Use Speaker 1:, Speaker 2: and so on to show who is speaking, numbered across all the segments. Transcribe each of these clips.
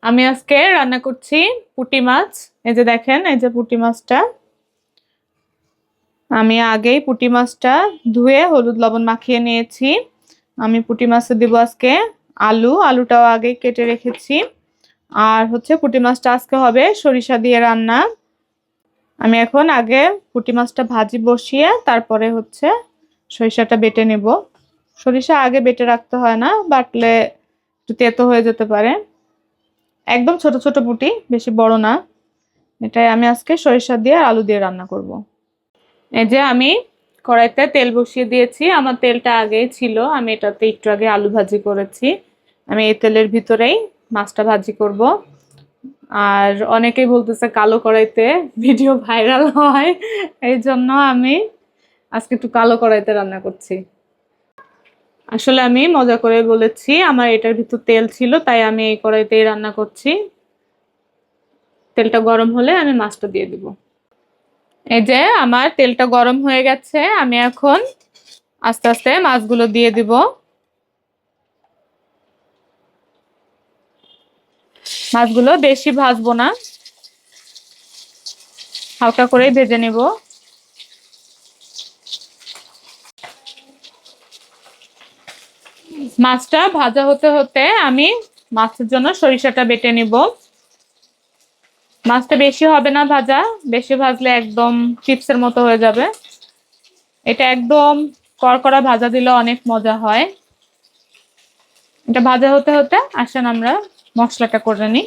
Speaker 1: আমি আজকে রান্না করছি পুঁটি মাছ। এই যে দেখেন, এই যে পুঁটি মাছটা আমি আগেই পুঁটি মাছটা ধুয়ে হলুদ লবণ মাখিয়ে নিয়েছি। আমি পুঁটি মাছে দিব আজকে আলুটাও আগে কেটে রেখেছি। আর হচ্ছে পুঁটি মাছটা আজকে হবে সরিষা দিয়ে রান্না। আমি এখন আগে পুঁটি মাছটা ভাজি বসিয়ে তারপরে হচ্ছে সরিষাটা বেটে নেব। সরিষা আগে বেটে রাখতে হয় না, বাটলে একটু তেতো হয়ে যেতে পারে। একদম ছোট ছোট পুঁটি, বেশি বড় না। এটাই আমি আজকে সরিষা দিয়ে আর আলু দিয়ে রান্না করব। এই যে আমি কড়াইতে তেল বসিয়ে দিয়েছি। আমার তেলটা আগেই ছিল, আমি এটাতে একটু আগে আলু ভাজি করেছি। আমি এই তেলের ভিতরেই মাছটা ভাজি করব। আর অনেকেই বলতেছে কালো কড়াইতে ভিডিও ভাইরাল হয়, এই জন্য আমি আজকে একটু কালো কড়াইতে রান্না করছি। আসলে আমি মজা করে বলেছি, আমার এটার ভিতর তেল ছিল তাই আমি এই কড়াইতেই রান্না করছি। তেলটা গরম হলে আমি মাছটা দিয়ে দিব। এই যে আমার তেলটা গরম হয়ে গেছে, আমি এখন আস্তে আস্তে মাছগুলো দিয়ে দিব। মাছগুলো বেশি ভাজবো না, হালকা করেই ভেজে নেব। মাছটা ভাজা হতে হতে আমি মাছের জন্য সরিষাটা বেটে নিব। মাছটা বেশি হবে না ভাজা, বেশি ভাজলে একদম চিপসের মতো হয়ে যাবে। এটা একদম কড়কড়া ভাজা দিলে অনেক মজা হয়। এটা ভাজা হতে হতে আসেন আমরা মশলাটা করে নিই।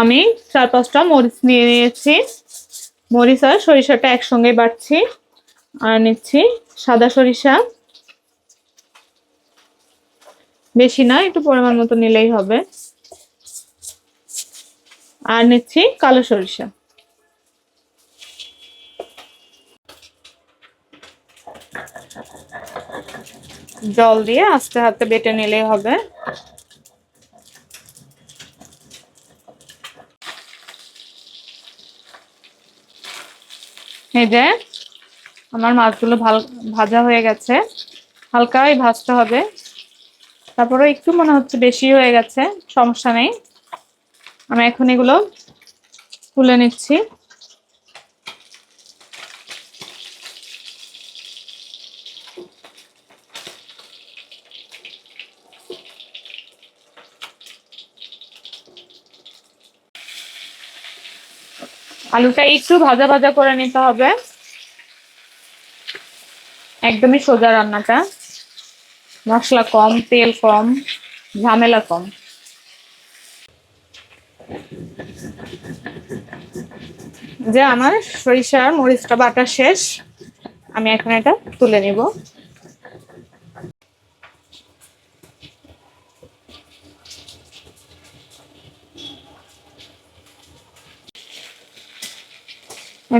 Speaker 1: আমি 4-5টা মরিচ নিয়ে নিয়েছি। মরিচ আর সরিষাটা একসঙ্গে বাটছি। আর নিচ্ছি সাদা সরিষা, বেশি না, একটু পরিমাণ মতো নিলেই হবে। আর নিচ্ছি কালো সরিষা। জল দিয়ে আস্তে হাতে বেটে নিলেই হবে। এই যে আমার মাছগুলো ভাজা হয়ে গেছে, হালকাই ভাজতে হবে। তারপরে একটু মনে হচ্ছে বেশি হয়ে গেছে, সমস্যা নেই। আমি এখন এগুলো তুলে নিচ্ছি। আলুটা একটু ভাজা ভাজা করে নিতে হবে। একদমই সোজা রান্নাটা, মশলা কম, তেল কম, ঝামেলা কম। যে আমার সরিষার মরিচটা বাটা শেষ, আমি এখন এটা তুলে নিব।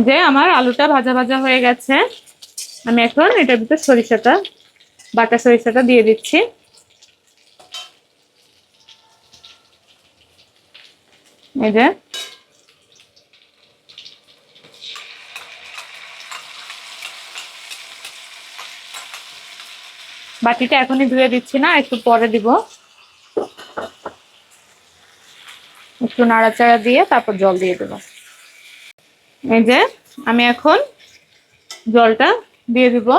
Speaker 1: যে আমার আলুটা ভাজা ভাজা হয়ে গেছে, আমি এখন এটার ভিতর বাটা সরিষাটা দিয়ে দিচ্ছি। এই যে বাটিটা এখনই ধুয়ে দিচ্ছি না, একটু পরে দিব। একটু নাড়াচাড়া দিয়ে তারপর জল দিয়ে দেবো। এই যে আমি এখন জলটা দিয়ে দিব।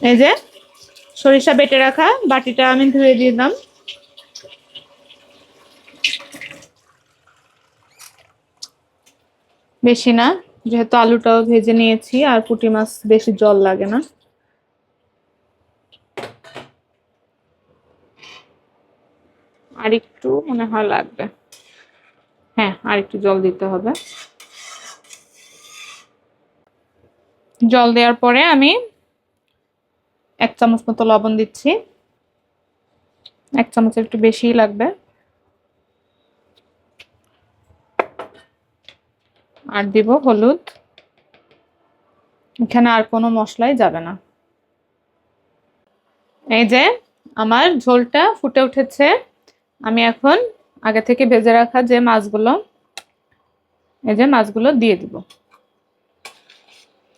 Speaker 1: এই যে সরিষা বেটে রাখা বাটিটা আমি ধুয়ে দিলাম। বেশি না, যেহেতু আলুটাও ভেজে নিয়েছি আর পুঁটি মাছ বেশি জল লাগে না। আর একটু মনে হয় লাগবে, হ্যাঁ আর একটু জল দিতে হবে। জল দেওয়ার পরে আমি 1 চামচ মতো লবণ দিচ্ছি। 1 চামচের একটু বেশিই লাগবে। আর দিব হলুদ। এখানে আর কোনো মশলাই যাবে না। এই যে আমার ঝোলটা ফুটে উঠেছে, আমি এখন আগে থেকে ভেজে রাখা যে মাছগুলো, এই যে মাছগুলো দিয়ে দিব।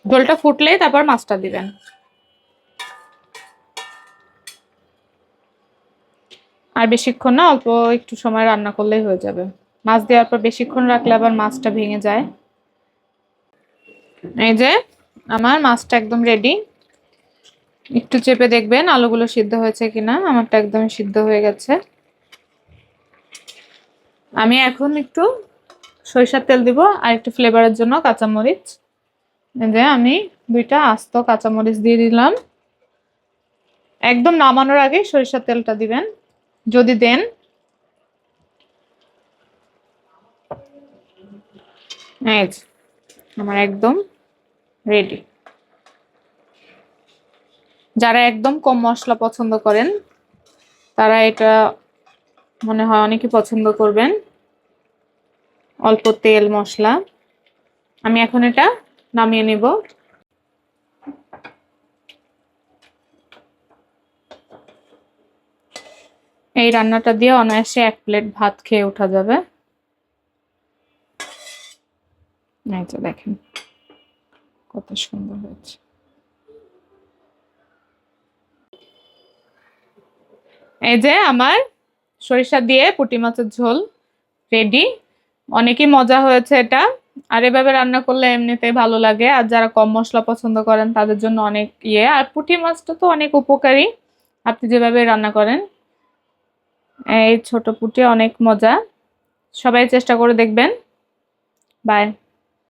Speaker 1: ঝোলটা ফুটলেই তারপর মাছটা দিবেন। আর বেশিক্ষণ না, অল্প একটু সময় রান্না করলেই হয়ে যাবে। মাছ দেওয়ার পর বেশিক্ষণ রাখলে আবার মাছটা ভেঙে যায়। এই যে আমার মাছটা একদম রেডি। একটু চেপে দেখবেন আলুগুলো সিদ্ধ হয়েছে কিনা। আমারটা একদমই সিদ্ধ হয়ে গেছে। আমি এখন একটু সরিষার তেল দিব আর একটু ফ্লেভারের জন্য কাঁচামরিচ। এই যে আমি 2টা আস্ত কাঁচামরিচ দিয়ে দিলাম। একদম নামানোর আগে সরিষার তেলটা দিবেন যদি দেন। এই যে আমার একদম রেডি। যারা একদম কম মশলা পছন্দ করেন তারা এটা মনে হয় অনেকেই পছন্দ করবেন। অল্প তেল মশলা। আমি এখন এটা নামিয়ে নিব। এই রান্নাটা দিয়ে অনায়াসে 1 প্লেট ভাত খেয়ে ওঠা যাবে। এই যে দেখেন কত সুন্দর হয়েছে। এই যে আমার সরিষা দিয়ে পুঁটি মাছের ঝোল রেডি। অনেকই মজা হয়েছে এটা। আর এভাবে রান্না করলে এমনিতেই ভালো লাগে। আর যারা কম মশলা পছন্দ করেন তাদের জন্য অনেক আর পুঁটি মাছটা তো অনেক উপকারী আপনি যেভাবে রান্না করেন। এই ছোট পুঁটি অনেক মজা। সবাই চেষ্টা করে দেখবেন। বাই।